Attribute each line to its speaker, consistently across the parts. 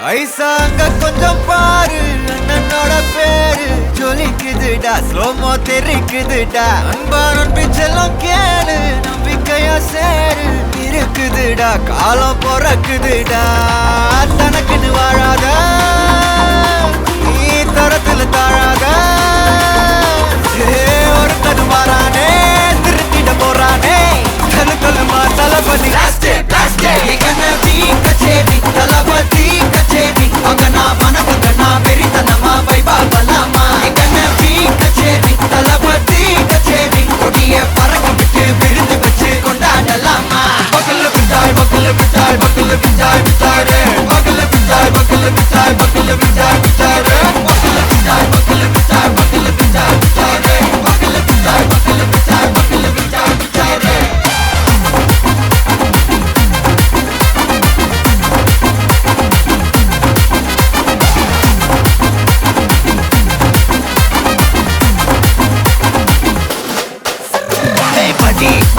Speaker 1: ஐசா அங்க கொஞ்சம் பாரு, அண்ணனோட பேரு ஜொலிக்குதுடா, ஸ்லோமோ தெரிக்குதுடா. அன்பா நம்பி செல்லம் கேளு, நம்பிக்கையா சேரு இருக்குதுடா, காலம் பிறக்குதுடா. தனக்குன்னு வாழாத, நீ தரத்துல தாழாத. ஒருத்தன் மாறானே, திருத்திட போறானே, கலுக்கலுமா தளபதி. கச்சேரி தளபதி கச்சேரி, அங்கனா மனவங்கனா வெறித்தனமா வைபா பலாமா. கச்சேரி தளபதி கச்சேரி, கொடிய பறக்க விட்டு விருந்து வச்சு கொண்டாடலாமா. பக்கல்ல விட்டாய் பக்கல்ல விட்டாய் பக்கல்ல விட்டாய் விட்டாரே, பக்கல்ல விட்டாய் பக்கல்ல விட்டாய் பக்கல்ல விட்டாய் விட்டாரே, பக்கல்ல விட்டாய் பக்கல்ல விட்டாய் பக்கல்ல விட்டாய் விட்டாரே, பக்கல்ல விட்டாய் பக்கல்ல விட்டாய் பக்கல்ல விட்டாய் விட்டாரே.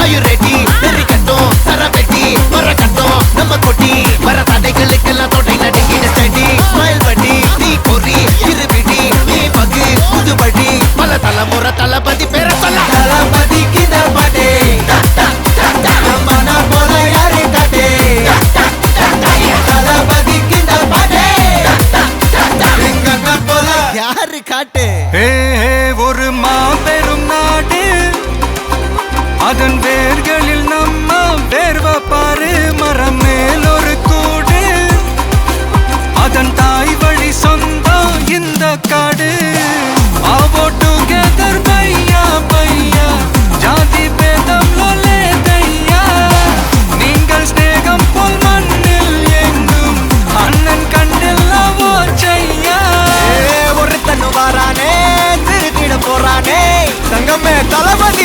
Speaker 1: Are you ready? தெரிக்கட்டும் சரவெட்டி மரக்கட்டும் நம்ம கொட்டி வர தடைகளுக்கெல்லாம் தொடை நடுங்கிட ஸ்டடி. ஸ்மைல் பண்ணி நீ பொறி இருவிடி நீ பகு புதுபடி, பல தலைமுறை தளபதி பேர சொல்ல. தளபதிக்கு இந்த பாட்டே மன போல யாரு காட்டே, தளபதிக்கு இந்த பாட்டே எங்க போல யாரு காட்டு. ஒரு மாபெரும் நாடு, அதன் வேர்களில் நம்ம வேர்வ பாரு. மரம் மேல் ஒரு கூடு, அதன் தாய் வழி சொந்தம் இந்த காடு. ஆவோ டுகெதர் பையா பையா, ஜாதி பேதம் லோலே தையா. நீங்கள் ஸ்நேகம் போல் மண்ணில் எங்கும் அண்ணன் கண்டெல்லவோ செய்யா. ஒரு தன்னு வாரானே, திருத்திட போறானே, தங்கமே தளபதி.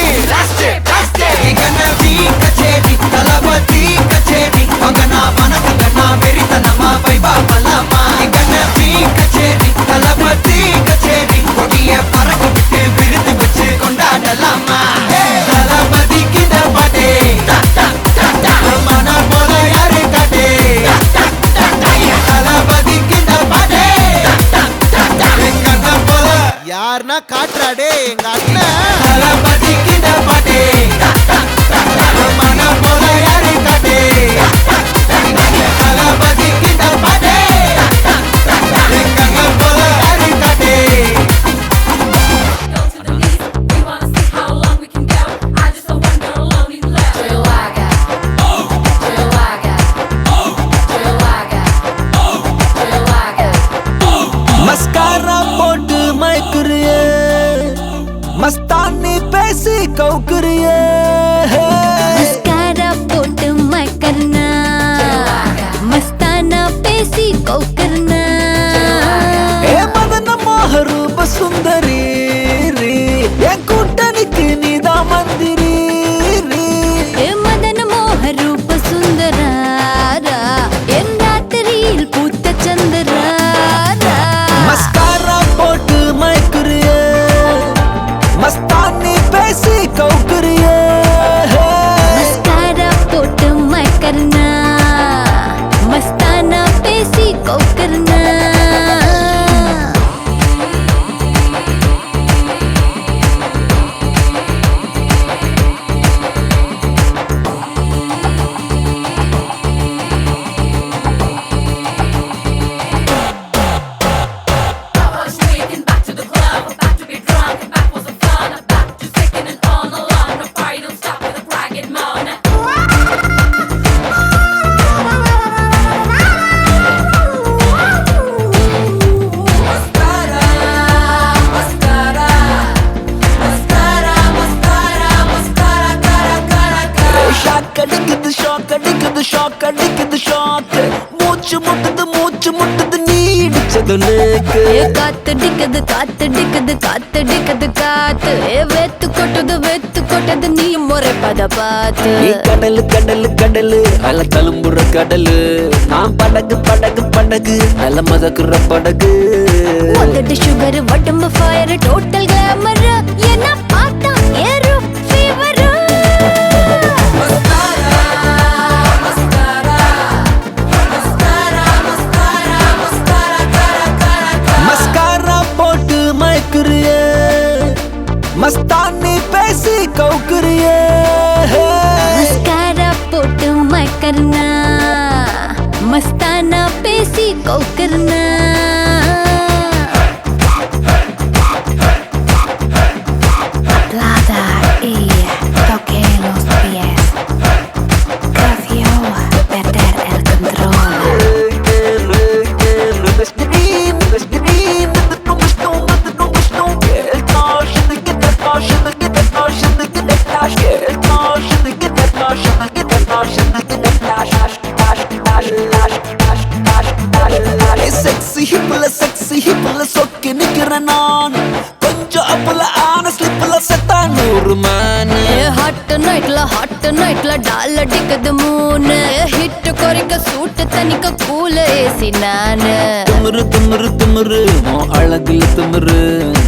Speaker 1: கச்சேரி தளபதி கச்சேரி, அங்கனா மனவங்கனா வெறித்தனமா வைபா பலாமா. கச்சேரி தளபதி கச்சேரி, கொடிய பறக்க விட்டு விருந்து வச்சு கொண்டாடலாமா. தளபதிக்கு இந்த பாட்டே மன போல யாரு காட்டே, தளபதிக்கு இந்த பாட்டே எங்க அண்ணன் போல யாருன்னா காட்டுறாடே எங்க அண்ணன். தளபதிக்கு இந்த பாட்டே மன போல யாரு காட்டே, தளபதிக்கு இந்த பாட்டே எங்க அண்ணன் போல யாரு காட்டே. மஸ்காரா போட்டு மயக்குறியே, மஸ்தானி பேசி கவுக்குறியே.
Speaker 2: மஸ்காரா போட்டு மயக்கறனா, மஸ்தானா பேசி கவுக்கறனா.
Speaker 1: ஏ மதன மோக ரூப சுந்தரி, என் கூட்டணிக்கு நீதான் மந்திரி.
Speaker 2: ஏ மதன மோக ரூப சுந்தராரா, என் ராத்திரியில் பூத்த சந்திராரா.
Speaker 1: மஸ்காரா போட்டு மயக்குறியே, மஸ்தானி பேசி கவுக்குறியே.
Speaker 2: மஸ்காரா போட்டு மயக்கறனா, மஸ்தானா பேசி கவுக்கறனா.
Speaker 1: ஷாக் அடிக்குது ஷாக், மூச்சு முட்டுது நீ இடிச்சது நேக்கு.
Speaker 2: காத்தடிக்குது காத்தடிக்குது காத்தடிக்குது காத்து, வெத்து கொட்டது நீ முறைப்பத பார்த்து.
Speaker 1: நீ கடலு கடலு கடலு அல தழும்புற கடலு, நான் படகு படகு படகு அல மதக்குற படகு.
Speaker 2: உதடு சுகர் உடம்பு ஃபயர் டோட்டல் கிளாமர், என்ன பார்த்தா ஏறும் fever. Mascara mascara mascara mascara mascara को करना Plata y toqué los pies Creció perder el control
Speaker 1: sexy hipla சொக்கி நிக்கிறேன் நான் கொஞ்சம் அப்பல ஆன ஸ்லிப்ல செத்தா 100 மேன்
Speaker 2: ஹாட் நைட்ல டால் அடிக்குது மூணு ஹிட் குறைக்க சூட்டு தனிக்க கூல ஏசி நானு
Speaker 1: திமிரு உன் அழகுல திமிரு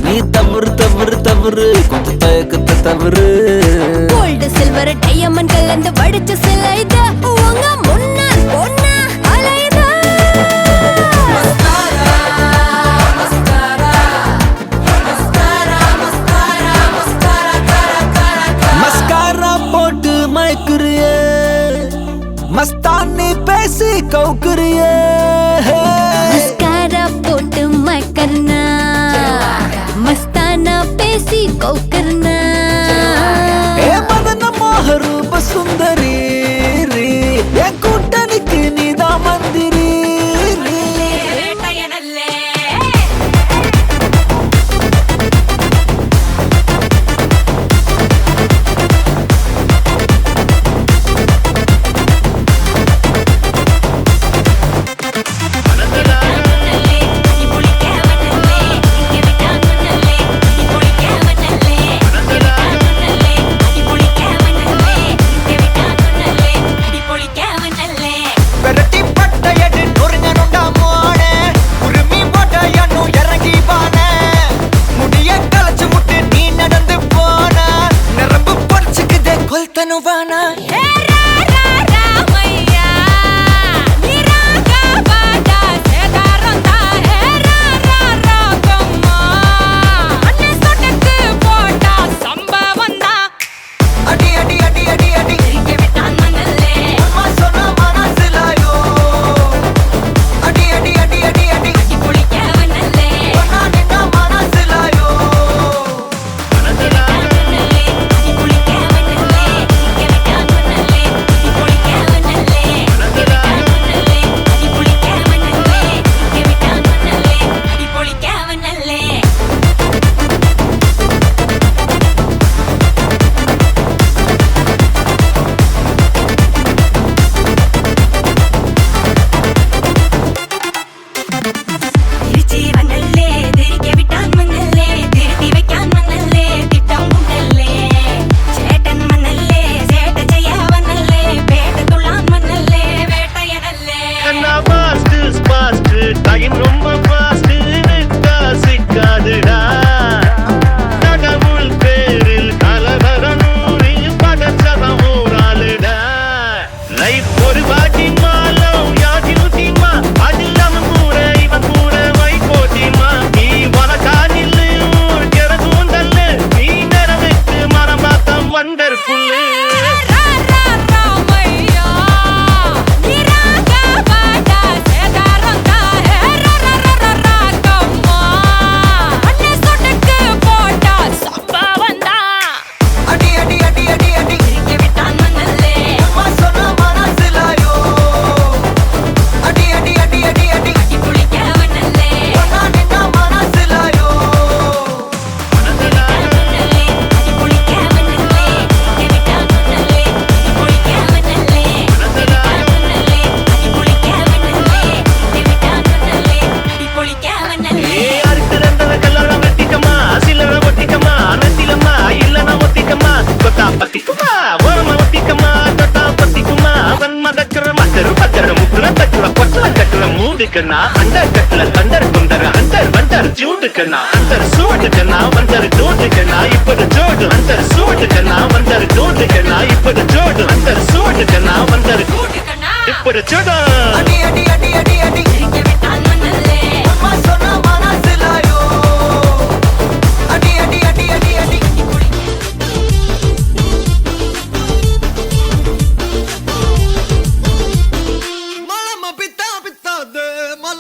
Speaker 1: நீ தவறு கொஞ்சம் தயக்கத்தை தவறு
Speaker 2: கோல்டு சில்வர் டைமண்ட் கலந்து வடிச்ச சிலைத உங்க முன்னால் பொண்ணா அலைதா
Speaker 1: மஸ்காரா போட்டு மயக்குறியே மஸ்தானி பேசி கவுக்குறியே
Speaker 2: मस्कारा पोट मैं करना मस्ताना पेसी को करना
Speaker 1: ஏ மதன மோகரூப சுந்தரி என் கூட்டணிக்கு நீதான் மந்திரி
Speaker 3: கண்ணா அண்டர் கட்டல தண்டர் குண்டர் அண்டர் வண்டர் ஜூட்டு கண்ணா அண்டர் சூட்டு கண்ணா வண்டர் டோட்டு கண்ணா இப்பது ஜோடு அண்டர் சூட்டு கண்ணா வண்டர் டோட்டு கண்ணா இப்பது ஜோடு அண்டர் சூட்டு கண்ணா வண்டர் இப்பது ஜோடு
Speaker 1: அடி அடி அடி அடி அடி விட்டான் மன்னலே அம்மா சொன்னா மனசிலாயோ அடி அடி அடி அடி அடி மலம பித்தா பித்தாதே மல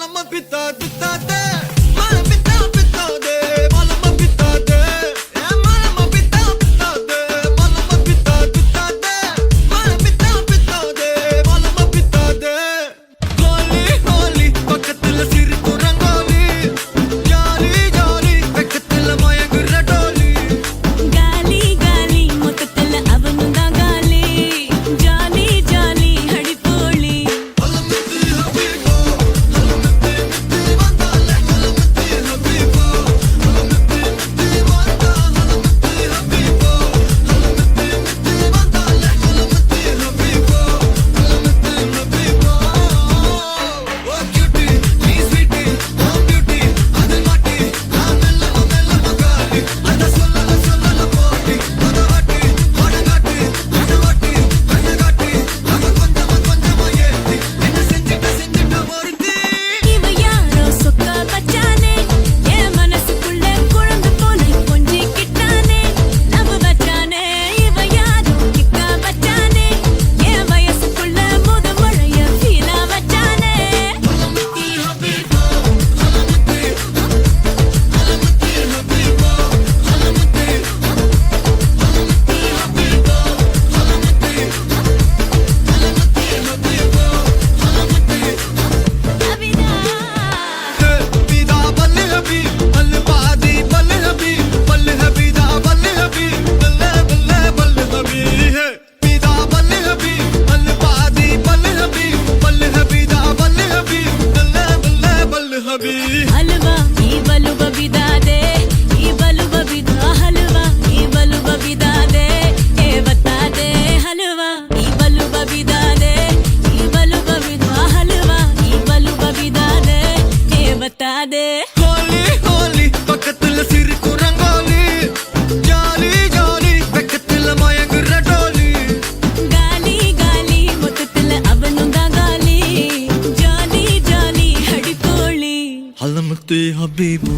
Speaker 4: ஹலமத்தி ஹபீபு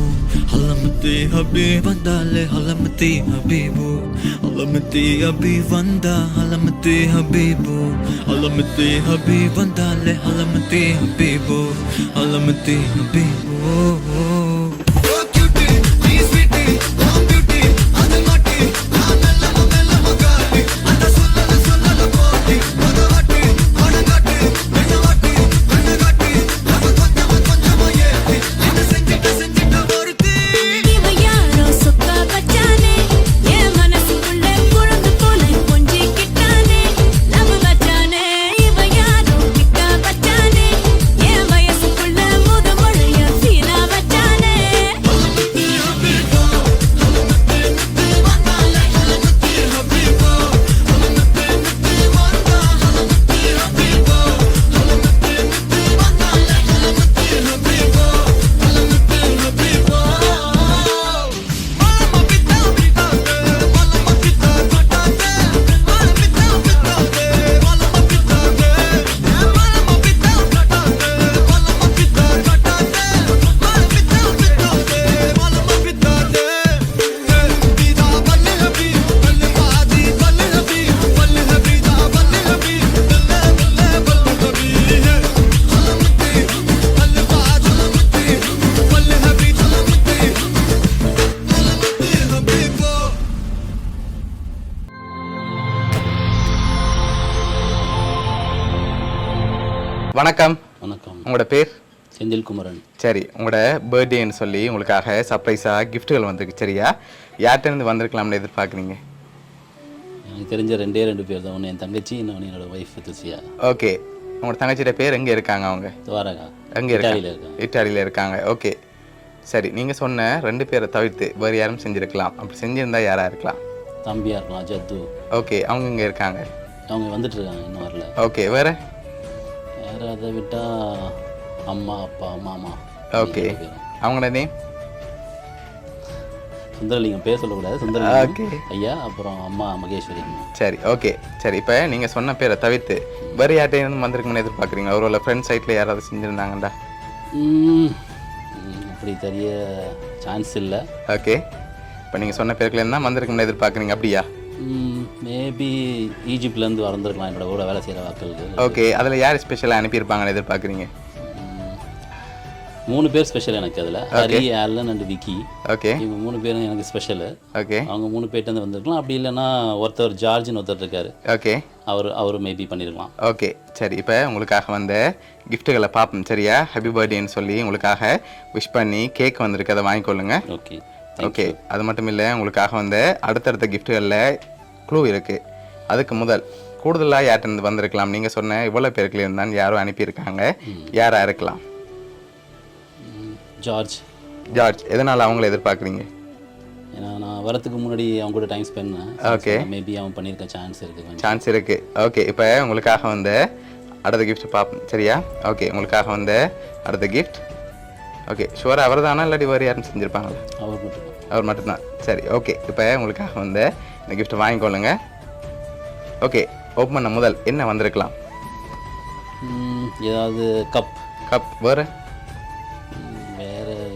Speaker 4: ஹலமத்தி ஹபீப் வந்தாலே ஹலமத்தி ஹபீபு ஹலமத்தி ஹபீப் வந்தா ஹலமத்தி ஹபீபு ஹலமத்தி ஹபீப் வந்தாலே ஹலமத்தி ஹபீபு ஹலமத்தி ஹபீபு
Speaker 5: வணக்கம்.
Speaker 6: வணக்கம்.
Speaker 5: உங்களோட பேர்?
Speaker 6: செந்தில்குமரன்.
Speaker 5: சரி, உங்களோட பர்த்டேன்னு சொல்லி உங்களுக்காக சர்ப்ரைஸாக கிஃப்ட்டுகள் வந்திருக்கு. சரியா, யார்கிட்டேருந்து வந்திருக்கலாம்னு எதிர்பார்க்குறீங்க?
Speaker 6: எனக்கு தெரிஞ்ச ரெண்டு பேர் தான். ஒன்று என் தங்கச்சி, இன்னொன்று என்னோட ஒய்ஃப் துசியா.
Speaker 5: ஓகே, உங்களோட தங்கச்சியோட பேர் எங்கே இருக்காங்க? அவங்க
Speaker 6: துவாரகா.
Speaker 5: எங்கே
Speaker 6: இருக்காங்க?
Speaker 5: இட்டாலியில் இருக்காங்க. ஓகே சரி, நீங்கள் சொன்ன 2 பேரை தவிர்த்து வேறு யாரும் செஞ்சுருக்கலாம். அப்படி செஞ்சுருந்தா யாராக இருக்கலாம்?
Speaker 6: தம்பியாக இருக்கலாம், ஜத்து.
Speaker 5: ஓகே, அவங்க இங்கே இருக்காங்க.
Speaker 6: அவங்க வந்துட்டு இருக்காங்க, இன்னும் வரல.
Speaker 5: ஓகே, வேறு
Speaker 6: அதை விட்டால் அம்மா, அப்பா, மாமா.
Speaker 5: ஓகே, அவங்களோட நேம்?
Speaker 6: சுந்தரலிங்கம். பேர் சொல்லக்கூடாது. சுந்தரலிங்கம் ஐயா. அப்புறம் அம்மா மகேஸ்வரி.
Speaker 5: சரி ஓகே சரி, இப்போ நீங்கள் சொன்ன பேரை தவிர்த்து வேறு யார்கிட்டையும் வந்திருக்குன்னு எதிர்பார்க்குறீங்க? ஒரு ஃப்ரெண்ட் சைட்டில் யாராவது செஞ்சுருந்தாங்கண்டா?
Speaker 6: அப்படி தெரிய சான்ஸ் இல்லை.
Speaker 5: ஓகே, இப்போ நீங்கள் சொன்ன பேருக்குலேருந்து தான் வந்திருக்குன்னு எதிர்பார்க்குறீங்க, அப்படியா?
Speaker 6: மேபி ஈஜிப்ட்லேருந்து வந்திருக்கலாம், என்னோட கூட வேலை செய்கிற வாக்கள்.
Speaker 5: ஓகே, அதில் யார் ஸ்பெஷலாக அனுப்பியிருப்பாங்கன்னு எதிர்பார்க்குறீங்க?
Speaker 6: 3 பேர் ஸ்பெஷல் எனக்கு. அதில் Hari, Alan and Vicky.
Speaker 5: Okay,
Speaker 6: இவங்க 3 பேரும் எனக்கு ஸ்பெஷலு.
Speaker 5: ஓகே,
Speaker 6: அவங்க 3 பேர்ட்டு வந்திருக்கலாம். அப்படி இல்லைன்னா ஒருத்தர் ஜார்ஜ்னு ஒருத்தர் இருக்காரு.
Speaker 5: ஓகே,
Speaker 6: அவர் மேபி பண்ணியிருக்கலாம்.
Speaker 5: ஓகே சரி, இப்போ உங்களுக்காக வந்த கிஃப்ட்டுகளை பார்ப்போம். சரியா, ஹாப்பி பர்த்டேன்னு சொல்லி உங்களுக்காக விஷ் பண்ணி கேக் வந்திருக்கு, அதை வாங்கிக்கொள்ளுங்க.
Speaker 6: ஓகே
Speaker 5: ஓகே, அது மட்டும் இல்லை, உங்களுக்காக வந்து அடுத்தடுத்த கிஃப்ட்டுகளில் க்ளூ இருக்குது. அதுக்கு முதல் கூடுதலாக யார்கிட்ட வந்திருக்கலாம்? நீங்கள் சொன்ன இவ்வளோ பேருக்குள்ள இருந்தால் யாரும் அனுப்பியிருக்காங்க, யாராக இருக்கலாம்? ஜார்ஜ். எதனால் அவங்கள எதிர்பார்க்குறீங்க?
Speaker 6: ஏன்னா நான் வரத்துக்கு முன்னாடி அவங்க கூட டைம் ஸ்பெண்ட் பண்ணேன்.
Speaker 5: ஓகே,
Speaker 6: மேபி அவன் பண்ணியிருக்க சான்ஸ்
Speaker 5: இருக்குது. ஓகே, இப்போ உங்களுக்காக வந்து அடுத்த கிஃப்ட் பார்ப்போம். சரியா, ஓகே, உங்களுக்காக வந்து அடுத்த கிஃப்ட். ஓகே, ஷுவராக அவர் தானா இல்லாட்டி வேறு யாரும் செஞ்சுருப்பாங்களா? அவர் மட்டும்தான். சரி ஓகே, இப்போ உங்களுக்காக வந்து இந்த கிஃப்ட் வாங்கிக்கொள்ளுங்க. ஓகே, ஓப்பன் பண்ண முதல் என்ன வந்திருக்கலாம்?
Speaker 6: ஏதாவது கப்.
Speaker 5: வேறு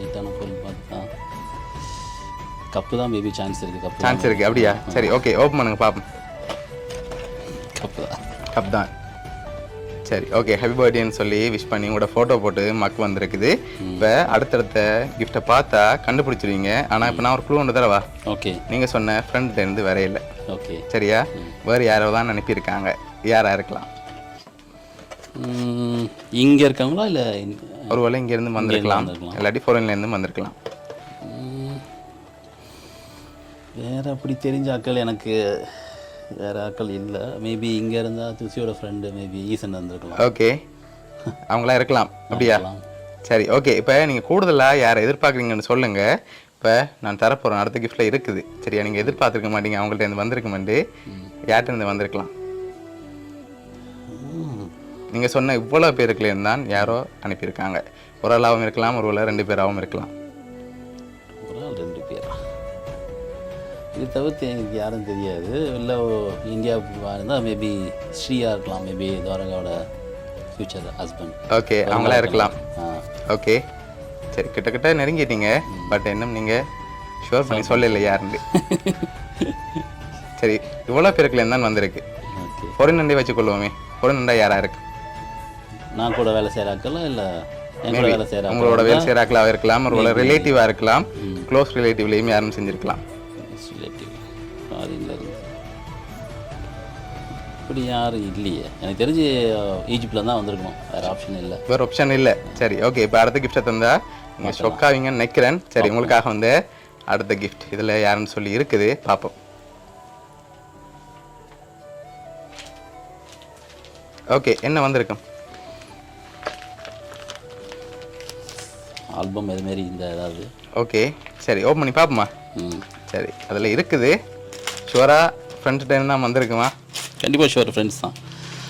Speaker 6: இட்டான பொருள் பார்த்தா கப்பு தான் மேபி சான்ஸ் இருக்குது.
Speaker 5: அப்படியா? சரி ஓகே, ஓப்பன் பண்ணுங்க பார்ப்போம். கப் தான். சரி ஓகே, ஹாப்பி பர்த்டேன்னு சொல்லி விஷ் பண்ணி உங்களோட ஃபோட்டோ போட்டு மக்கு வந்திருக்குது. இப்போ அடுத்தடுத்த கிஃப்ட்டை பார்த்தா கண்டுபிடிச்சிருவீங்க. ஆனால் இப்போ நான் ஒரு க்ளூ ஒன்று தரவா?
Speaker 6: ஓகே, நீங்கள்
Speaker 5: சொன்ன ஃப்ரெண்ட்லேருந்து வேற இல்லை.
Speaker 6: ஓகே
Speaker 5: சரியா, வேறு யாரோ தான் அனுப்பியிருக்காங்க. யாராக இருக்கலாம்?
Speaker 6: இங்கே இருக்காங்களா? இல்லை
Speaker 5: ஒருவேளை இங்கேருந்து வந்திருக்கலாம், இல்லாட்டி ஃபாரின்லேருந்து வந்திருக்கலாம்.
Speaker 6: வேறு அப்படி தெரிஞ்ச ஆட்கள் எனக்கு வேறு ஆட்கள் இல்லை. மேபி இங்கே இருந்தால் துசியோட ஃப்ரெண்டு மேபி ஈசன் வந்திருக்கலாம்.
Speaker 5: ஓகே, அவங்களா இருக்கலாம். அப்படியா? சரி ஓகே, இப்போ நீங்கள் கூடுதலாக யாரை எதிர்பார்க்குறீங்கன்னு சொல்லுங்கள். இப்போ நான் தரப்போகிறேன், அடுத்த கிஃப்ட்டில் இருக்குது. சரியா, நீங்கள் எதிர்பார்த்துருக்க மாட்டீங்க, அவங்கள்ட்ட இருந்து வந்திருக்க மாட்டே, யார்கிட்ட இருந்து வந்திருக்கலாம்? நீங்கள் சொன்ன இவ்வளோ பேருக்குலேருந்து தான் யாரோ அனுப்பியிருக்காங்க. ஒரு ஆளாகவும் இருக்கலாம், ஒரு வேளை 2 பேராகவும் இருக்கலாம்.
Speaker 6: ஒரு ஆள் 2 பேரா? இது தவிர்த்து எனக்கு யாரும் தெரியாது. இல்லை இந்தியாவுக்கு இருந்தால் மேபி ஸ்ரீயா இருக்கலாம், மேபி துவாரகாவோட ஃபியூச்சர் ஹஸ்பண்ட்.
Speaker 5: ஓகே, அவங்களா இருக்கலாம். ஓகே சரி கிட்டத்தட்ட நெருங்கிட்டீங்க பட் இன்னும் நீங்கள் ஷுவர் பண்ணி சொல்லலை யாருன்னு. சரி இவ்வளோ பேருக்குல தான் வந்திருக்கு.
Speaker 6: ஓகே
Speaker 5: பொருள் நண்டை வச்சுக்கொள்வோமே. பொருள் நண்டா யாராக இருக்கு?
Speaker 6: நான் கூட வேலை செய்கிறாக்கெல்லாம் இல்லை என் கூட வேலை செய்கிறாங்க.
Speaker 5: உங்களோட வேலை செய்கிறாக்களாக இருக்கலாம், உங்களோட ரிலேட்டிவாக இருக்கலாம், க்ளோஸ் ரிலேட்டிவ்லேயும் யாரும் செஞ்சுருக்கலாம்.
Speaker 6: ரிலேட்டிவ் ஃபாரின்ல இருந்து இப்படி யாரும் இல்லையே எனக்கு தெரிஞ்சு. ஈஜிப்டில் தான் வந்திருக்கணும், வேறு ஆப்ஷன் இல்லை.
Speaker 5: வேறு ஆப்ஷன் இல்லை. சரி ஓகே இப்போ அடுத்த கிஃப்ட்டை தந்தா நீங்கள் ஷொக்காவீங்கன்னு நினைக்கிறேன். சரி உங்களுக்காக வந்து அடுத்த கிஃப்ட் இதில் யாருன்னு சொல்லி இருக்குது பார்ப்போம். ஓகே என்ன வந்திருக்கும்?
Speaker 6: ஆல்பம் இதுமாரி இந்த ஏதாவது.
Speaker 5: ஓகே சரி ஓப்பன் பண்ணி பார்ப்போமா? சரி அதில் இருக்குது. ஷுவராக ஃப்ரெண்ட்ஸ் டைம் தான் வந்திருக்குமா?
Speaker 6: கண்டிப்பாக ஷுவர் ஃப்ரெண்ட்ஸ் தான்,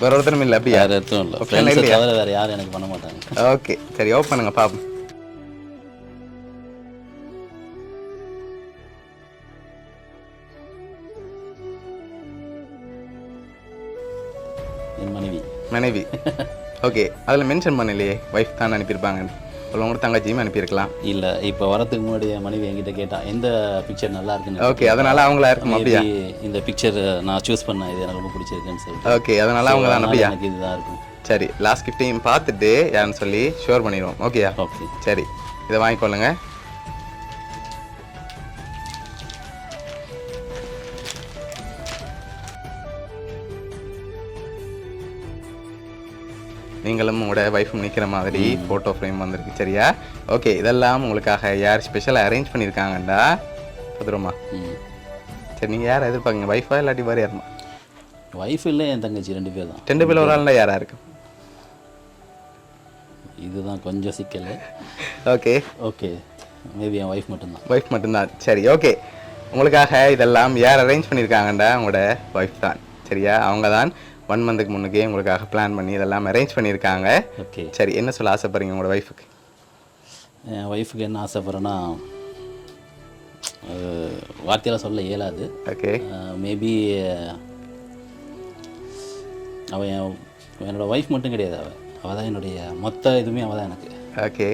Speaker 5: வேறு ஒருத்தரும் இல்லை அப்படியா?
Speaker 6: வேறு எதுவும் இல்லை. ஃப்ரெண்ட்ஸை தவிர வேறு யாரும் எனக்கு பண்ண மாட்டாங்க.
Speaker 5: ஓகே சரி ஓப்பன் பண்ணுங்க பார்ப்போம்.
Speaker 6: என் மனைவி.
Speaker 5: மனைவி. ஓகே அதில் மென்ஷன் பண்ணலையே ஒய்ஃப் தான் அனுப்பியிருப்பாங்கன்னு. உங்களோட தங்கச்சியும் அனுப்பியிருக்கலாம்.
Speaker 6: இல்லை இப்போ வரதுக்கு முன்னாடி என் மனைவி என்கிட்ட கேட்டான் எந்த பிக்சர் நல்லா இருக்குன்னு.
Speaker 5: ஓகே அதனால அவங்களா இருக்கும் அப்படியா?
Speaker 6: இந்த பிக்சர் நான் சூஸ் பண்ணேன், இது எனக்கு ரொம்ப பிடிச்சிருக்குன்னு சொல்லிட்டு.
Speaker 5: ஓகே அதனால அவங்க தான் அப்படியா?
Speaker 6: எனக்கு இதுதான் இருக்கும்.
Speaker 5: சரி லாஸ்ட் கிஃப்ட்டையும் பார்த்துட்டு யாருன்னு சொல்லி ஷோர் பண்ணிடுவோம். ஓகேயா?
Speaker 6: ஓகே
Speaker 5: சரி இதை வாங்கிக்கொள்ளுங்க. நீங்களும் உங்களோட ஒய்ஃபும் நிற்கிற மாதிரி ஃபோட்டோ ஃப்ரேம் வந்திருக்கு. சரியா? ஓகே இதெல்லாம் உங்களுக்காக யார் ஸ்பெஷலாக அரேஞ்ச் பண்ணியிருக்காங்கண்டா பத்திரமா. சரி நீங்கள் யாரை எதிர்பார்க்குங்க? ஒய்ஃபா இல்லாட்டி வேறு யாருமா?
Speaker 6: ஒய்ஃப் இல்லை என் தங்கச்சி 2 பேர் தான்.
Speaker 5: 2 பேர் ஒரு ஆள்னா யாராக இருக்கு?
Speaker 6: இதுதான் கொஞ்சம் சிக்கல்.
Speaker 5: ஓகே
Speaker 6: ஓகே மேபி என் ஒய்ஃப் மட்டும்தான்.
Speaker 5: ஒய்ஃப் மட்டும்தான். சரி ஓகே உங்களுக்காக இதெல்லாம் யார் அரேஞ்ச் பண்ணியிருக்காங்கண்டா உங்களோட ஒய்ஃப் தான். சரியா? அவங்க தான் 1 மந்த்துக்கு முன்னுக்கே உங்களுக்காக பிளான் பண்ணி இதெல்லாம் அரேஞ்ச் பண்ணியிருக்காங்க.
Speaker 6: ஓகே
Speaker 5: சரி என்ன சொல்ல ஆசைப்படுறீங்க உங்களோட ஒய்ஃபுக்கு?
Speaker 6: என் ஒய்ஃபுக்கு என்ன ஆசைப்படுறேன்னா வார்த்தையெல்லாம் சொல்ல இயலாது.
Speaker 5: ஓகே
Speaker 6: மேபி அவன் என்னோட ஒய்ஃப் மட்டும் கிடையாது, அவள் தான் என்னுடைய மொத்த இதுவுமே அவள் தான் எனக்கு.
Speaker 5: ஓகே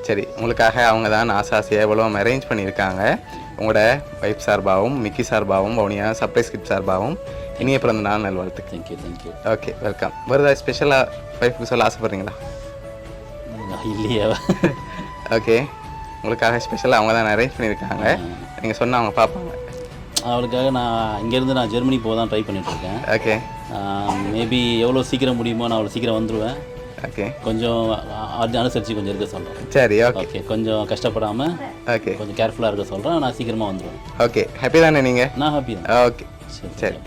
Speaker 5: சரி உங்களுக்காக அவங்க தான் ஆசாசியாக எவ்வளோ அரேஞ்ச் பண்ணியிருக்காங்க. உங்களோட ஒய்ஃப் சார்பாகவும் மிக்கி சார்பாகவும் வவுனியா சர்ப்ரைஸ் கிஃப்ட் சார்பாகவும் இனிய பிறந்த நாள் நல்வாழ்த்துக்கு.
Speaker 6: தேங்க்யூ.
Speaker 5: Okay welcome. வருதா ஸ்பெஷலாக ஒய்ஃபுக்கு சொல்ல ஆசைப்படுறீங்களா?
Speaker 6: இல்லையா?
Speaker 5: ஓகே உங்களுக்காக ஸ்பெஷலாக அவங்க தான் அரேஞ்ச் பண்ணியிருக்காங்க. நீங்கள் சொன்னால் அவங்க பார்ப்பாங்க.
Speaker 6: அவளுக்காக நான் இங்கேருந்து ஜெர்மனி போக தான் ட்ரை பண்ணிகிட்ருக்கேன்.
Speaker 5: ஓகே
Speaker 6: மேபி எவ்வளோ சீக்கிரம் முடியுமோ நான் அவ்வளோ சீக்கிரம் வந்துடுவேன்.
Speaker 5: ஓகே
Speaker 6: கொஞ்சம் அனுசரித்து கொஞ்சம் இருக்க சொல்கிறேன்.
Speaker 5: சரி ஓகே
Speaker 6: ஓகே கொஞ்சம் கஷ்டப்படாமல்
Speaker 5: ஓகே
Speaker 6: கொஞ்சம் கேர்ஃபுல்லாக இருக்க சொல்கிறேன். நான் சீக்கிரமாக வந்துடுவேன்.
Speaker 5: ஓகே ஹாப்பி தானே நீங்கள்?
Speaker 6: நான் ஹாப்பி தான்.
Speaker 5: ஓகே சரி.